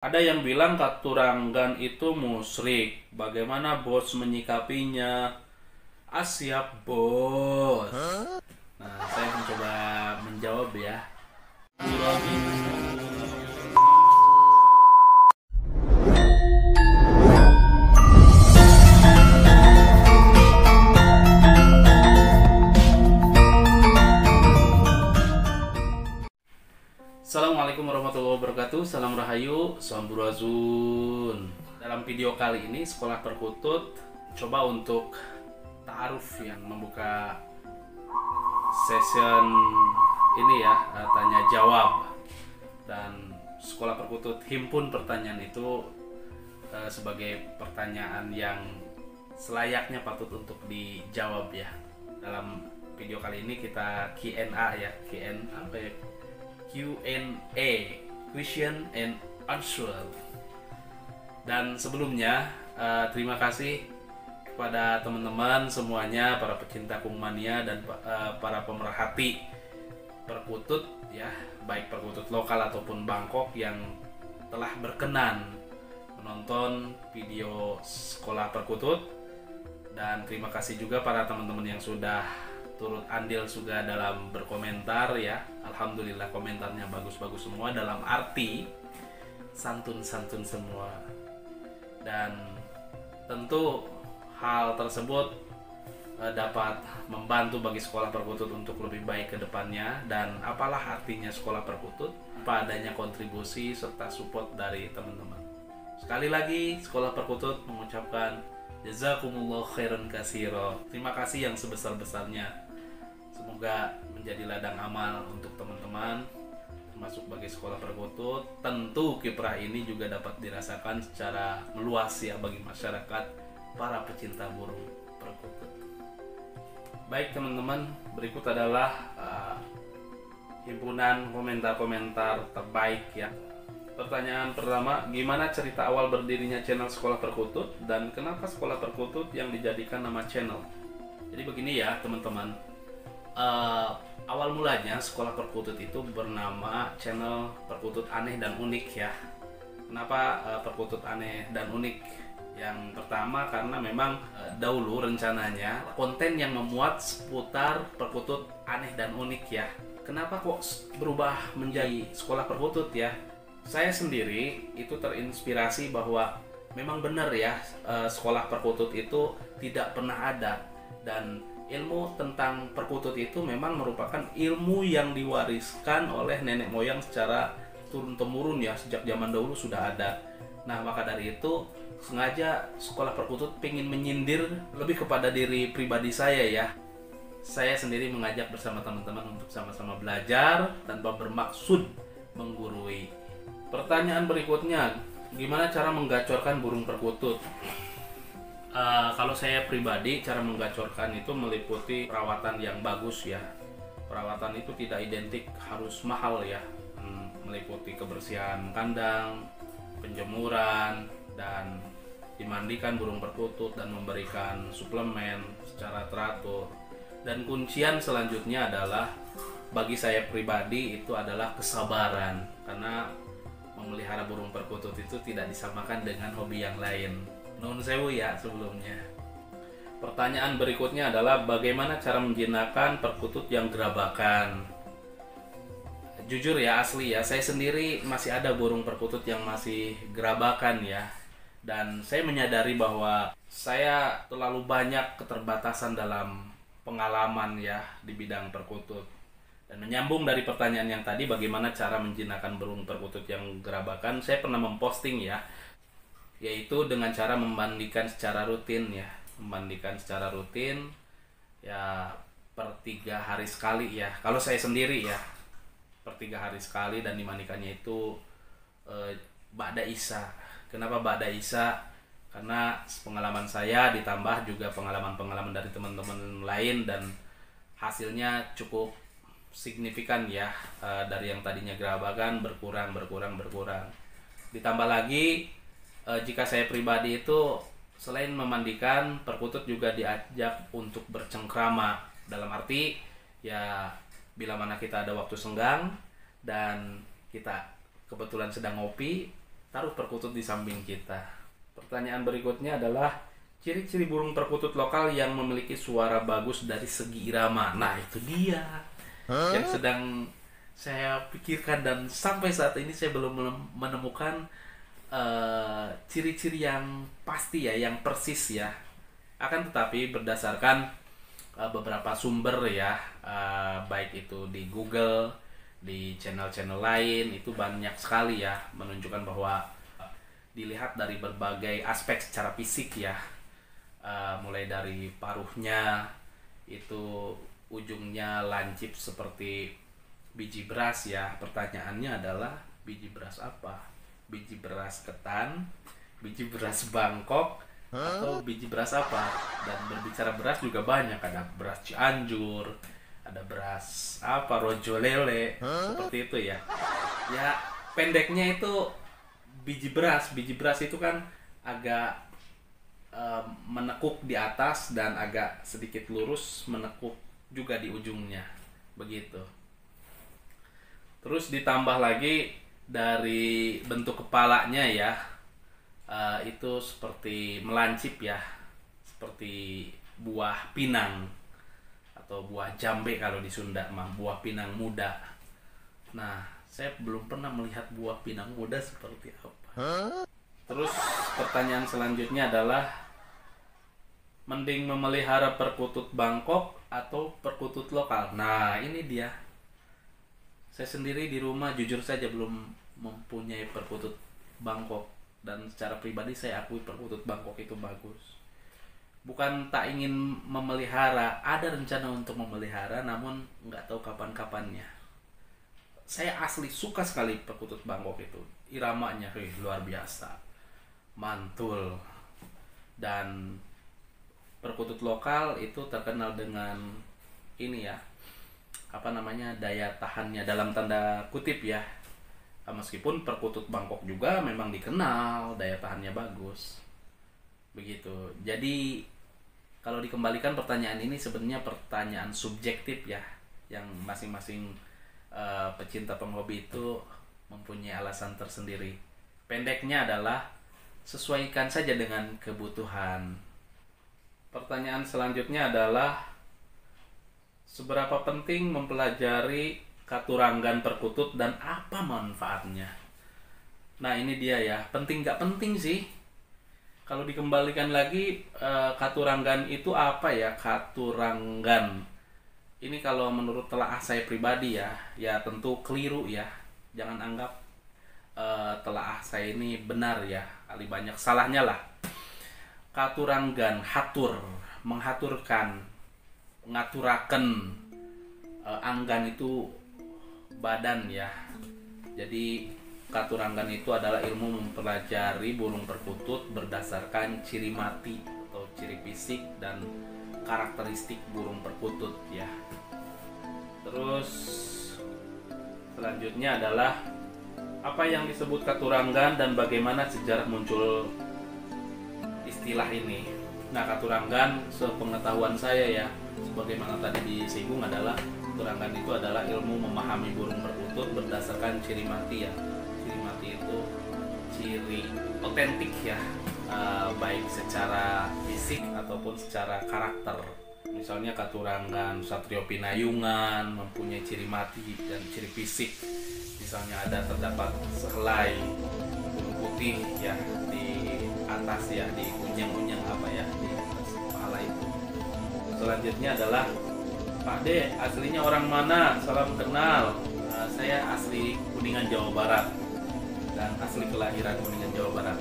Ada yang bilang Katuranggan itu musyrik. Bagaimana bos menyikapinya? Siap bos. Nah, saya mencoba menjawab ya. Assalamualaikum warahmatullahi wabarakatuh. Salam Rahayu, Samburazun. Dalam video kali ini Sekolah Perkutut coba untuk ta'aruf yang membuka session ini ya, tanya jawab. Dan Sekolah Perkutut himpun pertanyaan itu sebagai pertanyaan yang selayaknya patut untuk dijawab ya. Dalam video kali ini kita Q&A ya, Q&A, question and answer. Dan sebelumnya terima kasih kepada teman-teman semuanya, para pecinta Kungmania dan para pemerhati perkutut ya, baik perkutut lokal ataupun Bangkok yang telah berkenan menonton video Sekolah Perkutut. Dan terima kasih juga para teman-teman yang sudah turut andil juga dalam berkomentar ya. Alhamdulillah komentarnya bagus-bagus semua, dalam arti santun-santun semua. Dan tentu hal tersebut dapat membantu bagi Sekolah Perkutut untuk lebih baik ke depannya. Dan apalah artinya Sekolah Perkutut? Apa adanya kontribusi serta support dari teman-teman. Sekali lagi Sekolah Perkutut mengucapkan jazakumullah khairan katsira. Terima kasih yang sebesar-besarnya. Semoga menjadi ladang amal untuk teman-teman, termasuk bagi Sekolah Perkutut. Tentu kiprah ini juga dapat dirasakan secara meluas ya bagi masyarakat para pecinta burung perkutut. Baik teman-teman, berikut adalah himpunan komentar-komentar terbaik ya. Pertanyaan pertama, gimana cerita awal berdirinya channel Sekolah Perkutut dan kenapa Sekolah Perkutut yang dijadikan nama channel? Jadi begini ya teman-teman. Awal mulanya Sekolah Perkutut itu bernama channel Perkutut Aneh dan Unik ya. Kenapa Perkutut Aneh dan Unik? Yang pertama karena memang dahulu rencananya konten yang memuat seputar perkutut aneh dan unik ya. Kenapa kok berubah menjadi Sekolah Perkutut ya? Saya sendiri itu terinspirasi bahwa memang benar ya, Sekolah Perkutut itu tidak pernah ada. Dan ilmu tentang perkutut itu memang merupakan ilmu yang diwariskan oleh nenek moyang secara turun-temurun ya, sejak zaman dahulu sudah ada. Nah maka dari itu sengaja Sekolah Perkutut ingin menyindir lebih kepada diri pribadi saya ya. Saya sendiri mengajak bersama teman-teman untuk sama-sama belajar tanpa bermaksud menggurui. Pertanyaan berikutnya, gimana cara menggacorkan burung perkutut? Kalau saya pribadi, cara menggacorkan itu meliputi perawatan yang bagus ya. Perawatan itu tidak identik harus mahal ya. Meliputi kebersihan kandang, penjemuran, dan dimandikan burung perkutut dan memberikan suplemen secara teratur. Dan kuncian selanjutnya adalah bagi saya pribadi itu adalah kesabaran, karena memelihara burung perkutut itu tidak disamakan dengan hobi yang lain. Nun sewu ya sebelumnya. Pertanyaan berikutnya adalah bagaimana cara menjinakkan perkutut yang gerabakan? Jujur ya, asli ya, saya sendiri masih ada burung perkutut yang masih gerabakan ya. Dan saya menyadari bahwa saya terlalu banyak keterbatasan dalam pengalaman ya di bidang perkutut. Dan menyambung dari pertanyaan yang tadi, bagaimana cara menjinakkan burung perkutut yang gerabakan, saya pernah memposting ya, yaitu dengan cara memandikan secara rutin ya. Memandikan secara rutin ya, per 3 hari sekali ya. Kalau saya sendiri ya, per 3 hari sekali, dan dimandikannya itu ba'da isya. Kenapa ba'da isya? Karena pengalaman saya ditambah juga pengalaman-pengalaman dari teman-teman lain, dan hasilnya cukup signifikan ya. Dari yang tadinya gerabakan berkurang. Ditambah lagi jika saya pribadi itu selain memandikan, perkutut juga diajak untuk bercengkrama. Dalam arti ya, bila mana kita ada waktu senggang dan kita kebetulan sedang ngopi, taruh perkutut di samping kita. Pertanyaan berikutnya adalah ciri-ciri burung perkutut lokal yang memiliki suara bagus dari segi irama. Nah, itu dia yang sedang saya pikirkan, dan sampai saat ini saya belum menemukan ciri-ciri yang pasti ya, yang persis ya. Akan tetapi berdasarkan beberapa sumber ya, baik itu di Google, di channel-channel lain, itu banyak sekali ya menunjukkan bahwa dilihat dari berbagai aspek secara fisik ya, mulai dari paruhnya itu ujungnya lancip seperti biji beras ya. Pertanyaannya adalah biji beras apa? Biji beras ketan, biji beras Bangkok, atau biji beras apa? Dan berbicara beras juga banyak, ada beras Cianjur, ada beras apa, rojo lele, seperti itu ya. Ya, pendeknya itu biji beras. Biji beras itu kan agak menekuk di atas dan agak sedikit lurus menekuk juga di ujungnya, begitu. Terus ditambah lagi dari bentuk kepalanya ya, itu seperti melancip ya, seperti buah pinang atau buah jambe kalau di Sunda mah, buah pinang muda. Nah, saya belum pernah melihat buah pinang muda seperti apa. Terus pertanyaan selanjutnya adalah, mending memelihara perkutut Bangkok atau perkutut lokal? Nah, ini dia. Saya sendiri di rumah jujur saja belum mempunyai perkutut Bangkok, dan secara pribadi saya akui perkutut Bangkok itu bagus. Bukan tak ingin memelihara, ada rencana untuk memelihara, namun nggak tahu kapan-kapannya. Saya asli suka sekali perkutut Bangkok itu, iramanya luar biasa, mantul. Dan perkutut lokal itu terkenal dengan ini ya, apa namanya, daya tahannya dalam tanda kutip ya. Meskipun perkutut Bangkok juga memang dikenal daya tahannya bagus, begitu. Jadi kalau dikembalikan pertanyaan ini sebenarnya pertanyaan subjektif ya, yang masing-masing pecinta penghobi itu mempunyai alasan tersendiri. Pendeknya adalah sesuaikan saja dengan kebutuhan. Pertanyaan selanjutnya adalah, seberapa penting mempelajari katuranggan perkutut dan apa manfaatnya? Nah, ini dia ya, penting nggak penting sih. Kalau dikembalikan lagi, katuranggan itu apa ya? Katuranggan ini kalau menurut telaah saya pribadi ya, ya tentu keliru ya. Jangan anggap telaah saya ini benar ya, kali banyak salahnya lah. Katuranggan, hatur, menghaturkan, ngaturaken, anggan itu badan ya. Jadi katuranggan itu adalah ilmu mempelajari burung perkutut berdasarkan ciri mati atau ciri fisik dan karakteristik burung perkutut ya. Terus selanjutnya adalah, apa yang disebut katuranggan dan bagaimana sejarah muncul istilah ini. Nah, katuranggan sepengetahuan saya ya, sebagaimana tadi disinggung, adalah katuranggan itu adalah ilmu memahami burung perkutut berdasarkan ciri mati ya. Ciri mati itu ciri otentik ya, baik secara fisik ataupun secara karakter. Misalnya katuranggan Satrio Pinayungan mempunyai ciri mati dan ciri fisik. Misalnya terdapat sehelai bulu putih ya di atas ya, di unyang-unyang apa ya, di atas kepala itu. Selanjutnya adalah, Pak D, aslinya orang mana? Salam kenal. Saya asli Kuningan, Jawa Barat, dan asli kelahiran Kuningan, Jawa Barat.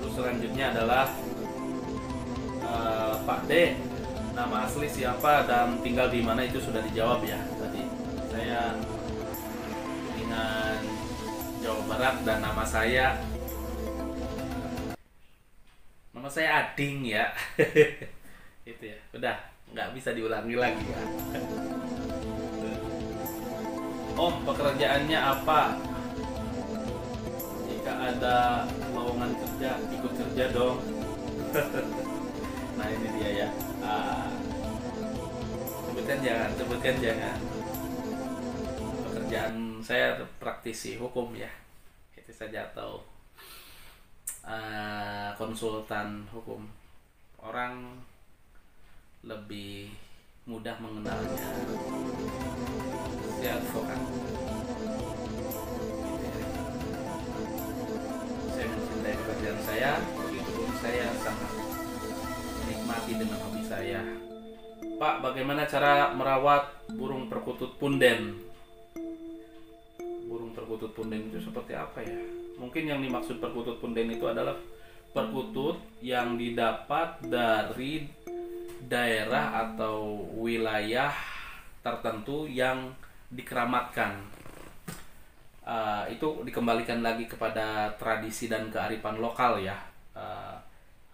Terus selanjutnya adalah, Pak D, nama asli siapa dan tinggal di mana? Itu sudah dijawab ya tadi. Saya Kuningan, Jawa Barat, dan nama saya Ading ya. Itu ya, udah nggak bisa diulangi lagi ya. Om, pekerjaannya apa? Jika ada lowongan kerja, ikut kerja dong. Nah, ini dia ya. Sebutkan jangan. Pekerjaan saya praktisi hukum ya. itu saja, atau konsultan hukum. Orang lebih mudah mengenalnya si advokat. Saya mencintai pekerjaan saya, begitupun saya sangat menikmati dengan hobi saya. Pak, bagaimana cara merawat burung perkutut punden? Burung perkutut punden itu seperti apa ya? Mungkin yang dimaksud perkutut punden itu adalah perkutut yang didapat dari daerah atau wilayah tertentu yang dikeramatkan. Itu dikembalikan lagi kepada tradisi dan kearifan lokal ya.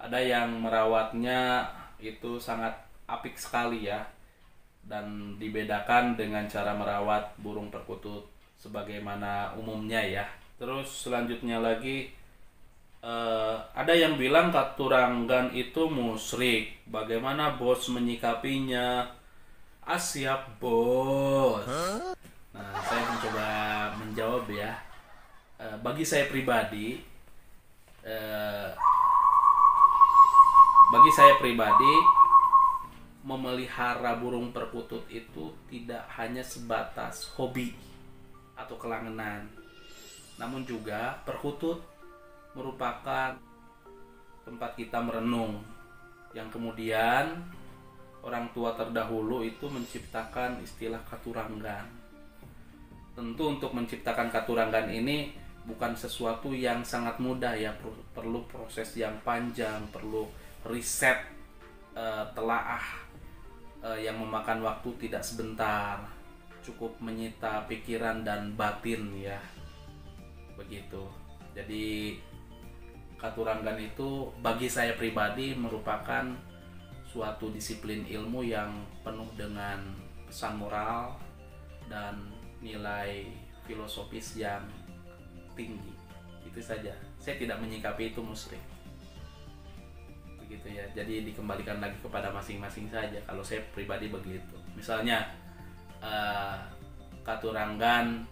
Ada yang merawatnya itu sangat apik sekali ya, dan dibedakan dengan cara merawat burung perkutut sebagaimana umumnya ya. Terus selanjutnya lagi ada yang bilang katuranggan itu musyrik. Bagaimana bos menyikapinya? Siap bos. Nah, saya mencoba menjawab ya. Bagi saya pribadi, memelihara burung perkutut itu tidak hanya sebatas hobi atau kelangenan, namun juga perkutut merupakan tempat kita merenung, yang kemudian orang tua terdahulu itu menciptakan istilah katuranggan. Tentu untuk menciptakan katuranggan ini bukan sesuatu yang sangat mudah ya, perlu proses yang panjang, perlu riset telaah yang memakan waktu tidak sebentar, cukup menyita pikiran dan batin ya, begitu. Jadi katuranggan itu bagi saya pribadi merupakan suatu disiplin ilmu yang penuh dengan pesan moral dan nilai filosofis yang tinggi. Itu saja. Saya tidak menyikapi itu musyrik. Begitu ya. Jadi dikembalikan lagi kepada masing-masing saja. Kalau saya pribadi begitu. Misalnya katuranggan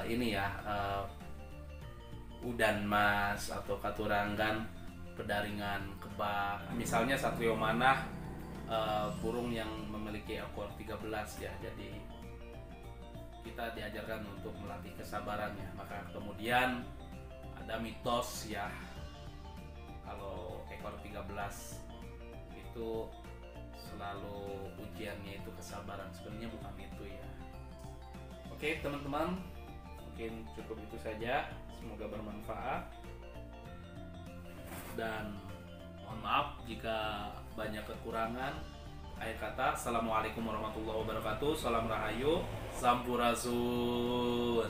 ini ya, udan mas, atau katuranggan pedaringan kebak. Misalnya satrio manah, burung yang memiliki ekor 13 ya. Jadi kita diajarkan untuk melatih kesabaran ya. Maka kemudian ada mitos ya, kalau ekor 13 itu selalu ujiannya itu kesabaran. Sebenarnya bukan itu ya. Oke teman-teman, mungkin cukup itu saja. Semoga bermanfaat, dan mohon maaf jika banyak kekurangan. Akhir kata, assalamualaikum warahmatullahi wabarakatuh. Salam rahayu, sampurasun.